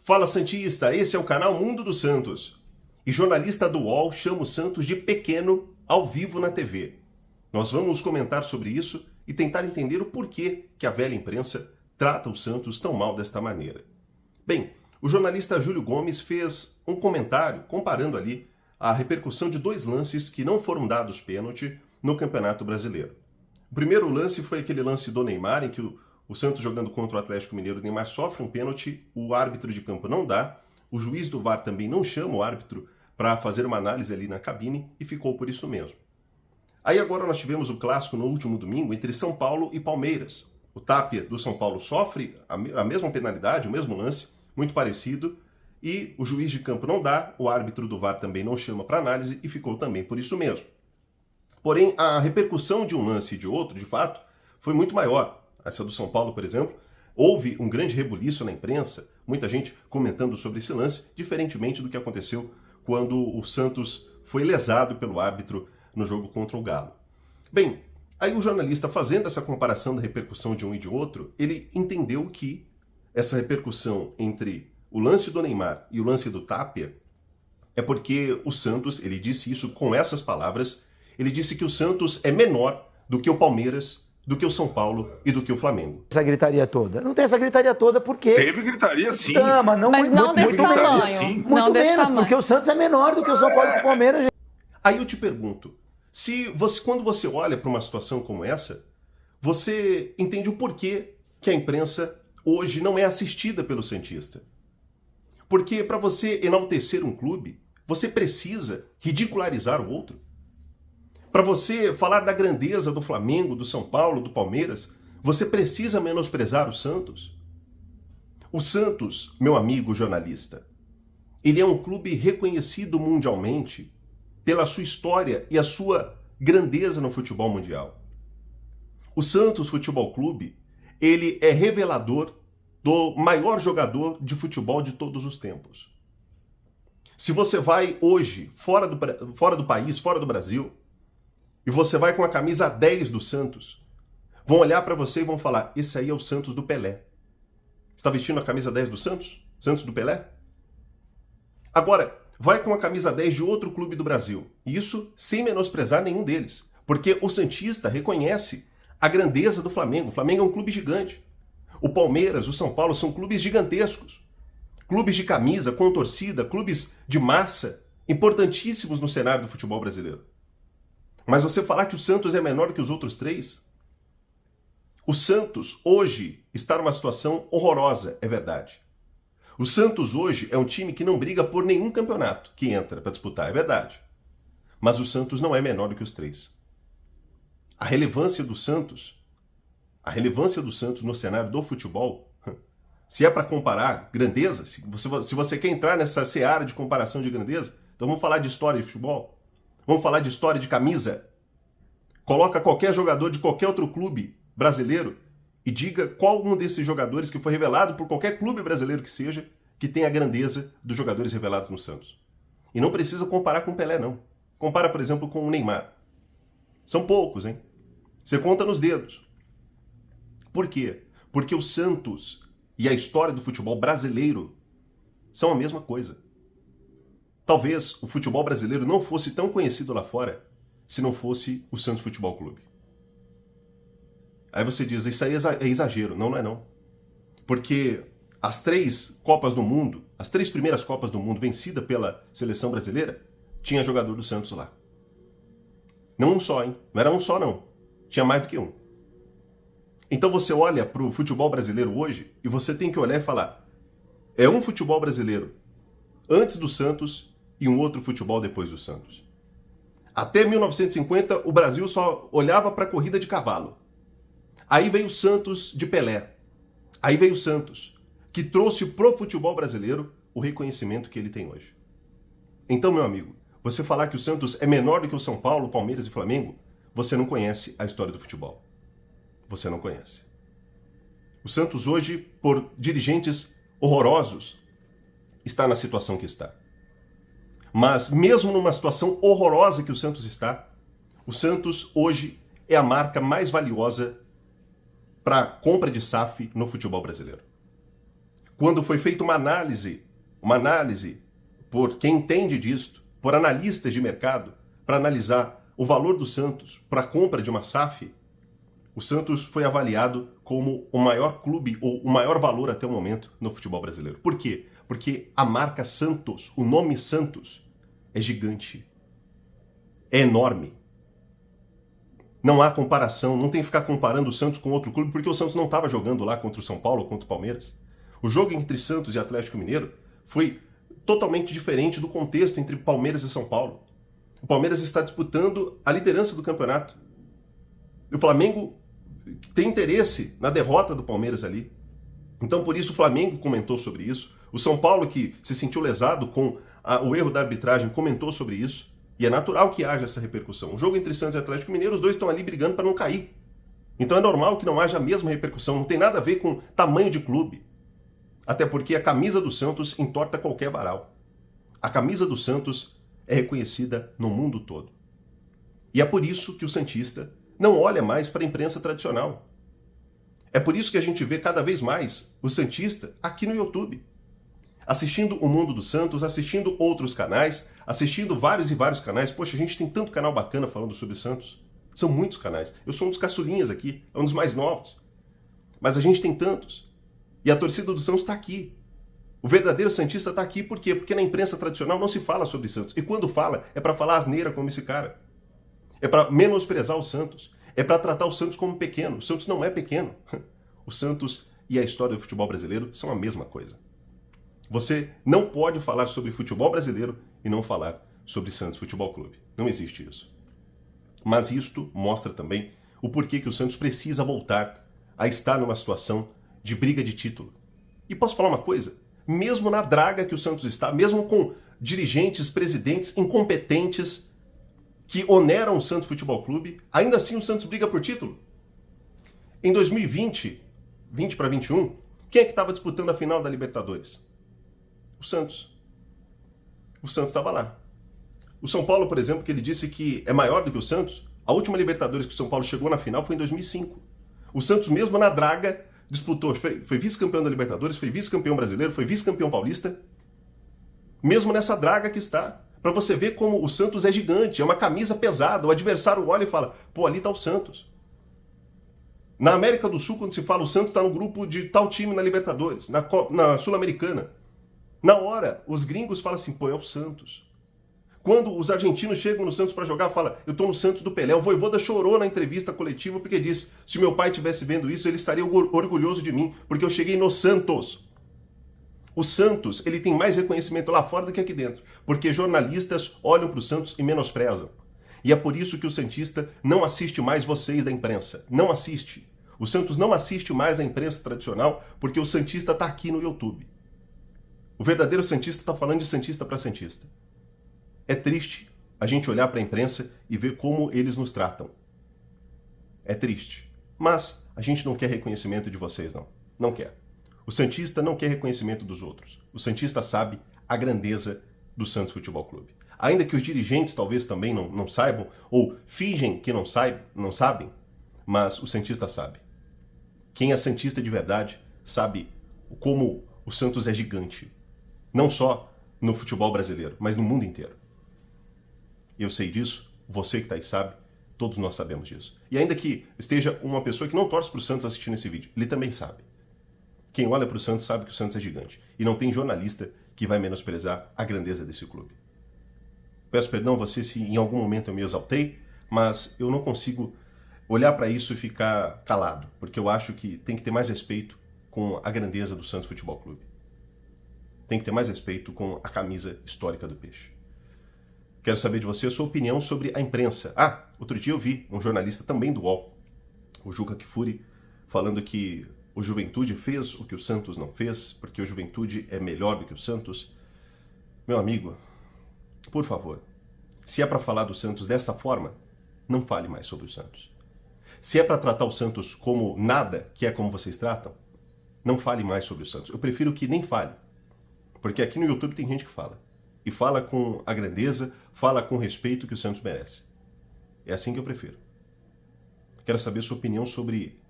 Fala Santista, esse é o canal Mundo dos Santos. E jornalista do UOL chama o Santos de pequeno ao vivo na TV. Nós vamos comentar sobre isso e tentar entender o porquê que a velha imprensa trata o Santos tão mal desta maneira. Bem, o jornalista Júlio Gomes fez um comentário comparando ali a repercussão de dois lances que não foram dados pênalti no Campeonato Brasileiro. O primeiro lance foi aquele lance do Neymar, em que o Santos jogando contra o Atlético Mineiro, o Neymar sofre um pênalti, o árbitro de campo não dá, o juiz do VAR também não chama o árbitro para fazer uma análise ali na cabine e ficou por isso mesmo. Aí agora nós tivemos o clássico no último domingo entre São Paulo e Palmeiras. O Tapia do São Paulo sofre a mesma penalidade, o mesmo lance, muito parecido, e o juiz de campo não dá, o árbitro do VAR também não chama para análise e ficou também por isso mesmo. Porém, a repercussão de um lance e de outro, de fato, foi muito maior. Essa do São Paulo, por exemplo, houve um grande rebuliço na imprensa, muita gente comentando sobre esse lance, diferentemente do que aconteceu quando o Santos foi lesado pelo árbitro no jogo contra o Galo. Bem, aí o jornalista fazendo essa comparação da repercussão de um e de outro, ele entendeu que essa repercussão entre o lance do Neymar e o lance do Tapia é porque o Santos, ele disse isso com essas palavras, ele disse que o Santos é menor do que o Palmeiras, do que o São Paulo e do que o Flamengo. Essa gritaria toda? Não tem essa gritaria toda porque... Teve gritaria sim. Não, mas não desse tamanho. Sim. Muito menos, porque o Santos é menor do que o São Paulo e o Palmeiras. Gente. Aí eu te pergunto, quando você olha para uma situação como essa, você entende o porquê que a imprensa hoje não é assistida pelo Santista? Porque para você enaltecer um clube, você precisa ridicularizar o outro. Para você falar da grandeza do Flamengo, do São Paulo, do Palmeiras, você precisa menosprezar o Santos? O Santos, meu amigo jornalista, ele é um clube reconhecido mundialmente pela sua história e a sua grandeza no futebol mundial. O Santos Futebol Clube, ele é revelador do maior jogador de futebol de todos os tempos. Se você vai hoje, fora do país, fora do Brasil, e você vai com a camisa 10 do Santos, vão olhar para você e vão falar, esse aí é o Santos do Pelé. Você está vestindo a camisa 10 do Santos? Santos do Pelé? Agora, vai com a camisa 10 de outro clube do Brasil. E isso sem menosprezar nenhum deles. Porque o santista reconhece a grandeza do Flamengo. O Flamengo é um clube gigante. O Palmeiras, o São Paulo são clubes gigantescos. Clubes de camisa, com torcida, clubes de massa, importantíssimos no cenário do futebol brasileiro. Mas você falar que o Santos é menor que os outros três? O Santos hoje está numa situação horrorosa, é verdade. O Santos hoje é um time que não briga por nenhum campeonato que entra para disputar, é verdade. Mas o Santos não é menor do que os três. A relevância do Santos no cenário do futebol, se é para comparar grandeza, se você quer entrar nessa seara de comparação de grandeza, então vamos falar de história de futebol. Vamos falar de história de camisa? Coloca qualquer jogador de qualquer outro clube brasileiro e diga qual um desses jogadores que foi revelado por qualquer clube brasileiro que seja, que tem a grandeza dos jogadores revelados no Santos. E não precisa comparar com o Pelé, não. Compara, por exemplo, com o Neymar. São poucos, hein? Você conta nos dedos. Por quê? Porque o Santos e a história do futebol brasileiro são a mesma coisa. Talvez o futebol brasileiro não fosse tão conhecido lá fora se não fosse o Santos Futebol Clube. Aí você diz, isso aí é exagero. Não, não é não. Porque as 3 Copas do Mundo, as 3 primeiras Copas do Mundo vencidas pela seleção brasileira, tinha jogador do Santos lá. Não um só, hein? Não era um só, não. Tinha mais do que um. Então você olha para o futebol brasileiro hoje e você tem que olhar e falar, é um futebol brasileiro antes do Santos e um outro futebol depois do Santos. Até 1950, o Brasil só olhava para a corrida de cavalo. Aí veio o Santos de Pelé. Aí veio o Santos, que trouxe pro futebol brasileiro o reconhecimento que ele tem hoje. Então, meu amigo, você falar que o Santos é menor do que o São Paulo, Palmeiras e Flamengo, você não conhece a história do futebol. Você não conhece. O Santos hoje, por dirigentes horrorosos, está na situação que está. Mas mesmo numa situação horrorosa que o Santos está, o Santos hoje é a marca mais valiosa para compra de SAF no futebol brasileiro. quando foi feita uma análise por quem entende disso, por analistas de mercado, para analisar o valor do Santos para a compra de uma SAF, o Santos foi avaliado como o maior clube ou o maior valor até o momento no futebol brasileiro. Por quê? Porque a marca Santos, o nome Santos, é gigante. É enorme. Não há comparação, não tem que ficar comparando o Santos com outro clube, porque o Santos não estava jogando lá contra o São Paulo ou contra o Palmeiras. O jogo entre Santos e Atlético Mineiro foi totalmente diferente do contexto entre Palmeiras e São Paulo. O Palmeiras está disputando a liderança do campeonato. O Flamengo tem interesse na derrota do Palmeiras ali. Então, por isso, o Flamengo comentou sobre isso. O São Paulo, que se sentiu lesado com o erro da arbitragem, comentou sobre isso. E é natural que haja essa repercussão. O jogo entre Santos e Atlético Mineiro, os dois estão ali brigando para não cair. Então é normal que não haja a mesma repercussão. Não tem nada a ver com tamanho de clube. Até porque a camisa do Santos entorta qualquer varal. A camisa do Santos é reconhecida no mundo todo. E é por isso que o santista não olha mais para a imprensa tradicional. É por isso que a gente vê cada vez mais o santista aqui no YouTube, assistindo o Mundo do Santos, assistindo outros canais, assistindo vários e vários canais. Poxa, a gente tem tanto canal bacana falando sobre Santos. São muitos canais. Eu sou um dos caçulinhas aqui, é um dos mais novos. Mas a gente tem tantos. E a torcida do Santos está aqui. O verdadeiro santista está aqui por quê? Porque na imprensa tradicional não se fala sobre Santos. E quando fala, é para falar asneira como esse cara. É para menosprezar o Santos. É para tratar o Santos como pequeno. O Santos não é pequeno. O Santos e a história do futebol brasileiro são a mesma coisa. Você não pode falar sobre futebol brasileiro e não falar sobre Santos Futebol Clube. Não existe isso. Mas isto mostra também o porquê que o Santos precisa voltar a estar numa situação de briga de título. E posso falar uma coisa? Mesmo na draga que o Santos está, mesmo com dirigentes, presidentes incompetentes que oneram o Santos Futebol Clube, ainda assim o Santos briga por título. Em 2020, 20 para 21, quem é que estava disputando a final da Libertadores? O Santos. O Santos estava lá. O São Paulo, por exemplo, que ele disse que é maior do que o Santos, a última Libertadores que o São Paulo chegou na final foi em 2005. O Santos, mesmo na draga, disputou, foi vice-campeão da Libertadores, foi vice-campeão brasileiro, foi vice-campeão paulista. Mesmo nessa draga que está. Para você ver como o Santos é gigante, é uma camisa pesada. O adversário olha e fala, pô, ali está o Santos. Na América do Sul, quando se fala o Santos está no grupo de tal time na Libertadores, na Sul-Americana. Na hora, os gringos falam assim, pô, é o Santos. Quando os argentinos chegam no Santos para jogar, fala, eu tô no Santos do Pelé. O Vojvoda chorou na entrevista coletiva porque disse, se meu pai estivesse vendo isso, ele estaria orgulhoso de mim, porque eu cheguei no Santos. O Santos, ele tem mais reconhecimento lá fora do que aqui dentro, porque jornalistas olham para o Santos e menosprezam. E é por isso que o santista não assiste mais vocês da imprensa. Não assiste. O Santos não assiste mais a imprensa tradicional, porque o santista está aqui no YouTube. O verdadeiro santista está falando de santista para santista. É triste a gente olhar para a imprensa e ver como eles nos tratam. É triste. Mas a gente não quer reconhecimento de vocês, não. Não quer. O santista não quer reconhecimento dos outros. O santista sabe a grandeza do Santos Futebol Clube. Ainda que os dirigentes talvez também não saibam, ou fingem que não sabem, mas o santista sabe. Quem é santista de verdade sabe como o Santos é gigante. Não só no futebol brasileiro, mas no mundo inteiro. Eu sei disso, você que está aí sabe, todos nós sabemos disso. E ainda que esteja uma pessoa que não torce para o Santos assistindo esse vídeo, ele também sabe. Quem olha para o Santos sabe que o Santos é gigante. E não tem jornalista que vai menosprezar a grandeza desse clube. Peço perdão a você se em algum momento eu me exaltei, mas eu não consigo olhar para isso e ficar calado, porque eu acho que tem que ter mais respeito com a grandeza do Santos Futebol Clube. Tem que ter mais respeito com a camisa histórica do Peixe. Quero saber de você a sua opinião sobre a imprensa. Outro dia eu vi um jornalista também do UOL, o Juca Kfouri, falando que o Juventude fez o que o Santos não fez, porque o Juventude é melhor do que o Santos. Meu amigo, por favor, se é para falar do Santos dessa forma, não fale mais sobre o Santos. Se é para tratar o Santos como nada, que é como vocês tratam, não fale mais sobre o Santos. Eu prefiro que nem fale, porque aqui no YouTube tem gente que fala. E fala com a grandeza, fala com o respeito que o Santos merece. É assim que eu prefiro. Quero saber sua opinião sobre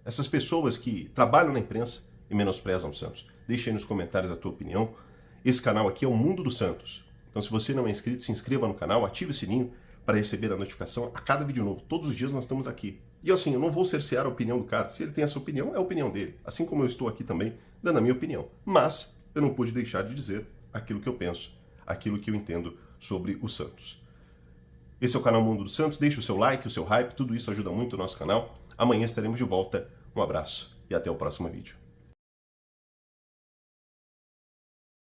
essas pessoas que trabalham na imprensa e menosprezam o Santos. Deixa aí nos comentários a tua opinião. Esse canal aqui é o Mundo do Santos. Então se você não é inscrito, se inscreva no canal, ative o sininho para receber a notificação a cada vídeo novo. Todos os dias nós estamos aqui. E assim, eu não vou cercear a opinião do cara. Se ele tem essa opinião, é a opinião dele. Assim como eu estou aqui também dando a minha opinião. Mas eu não pude deixar de dizer aquilo que eu penso, aquilo que eu entendo sobre o Santos. Esse é o canal Mundo do Santos. Deixe o seu like, o seu hype, tudo isso ajuda muito o nosso canal. Amanhã estaremos de volta. Um abraço e até o próximo vídeo.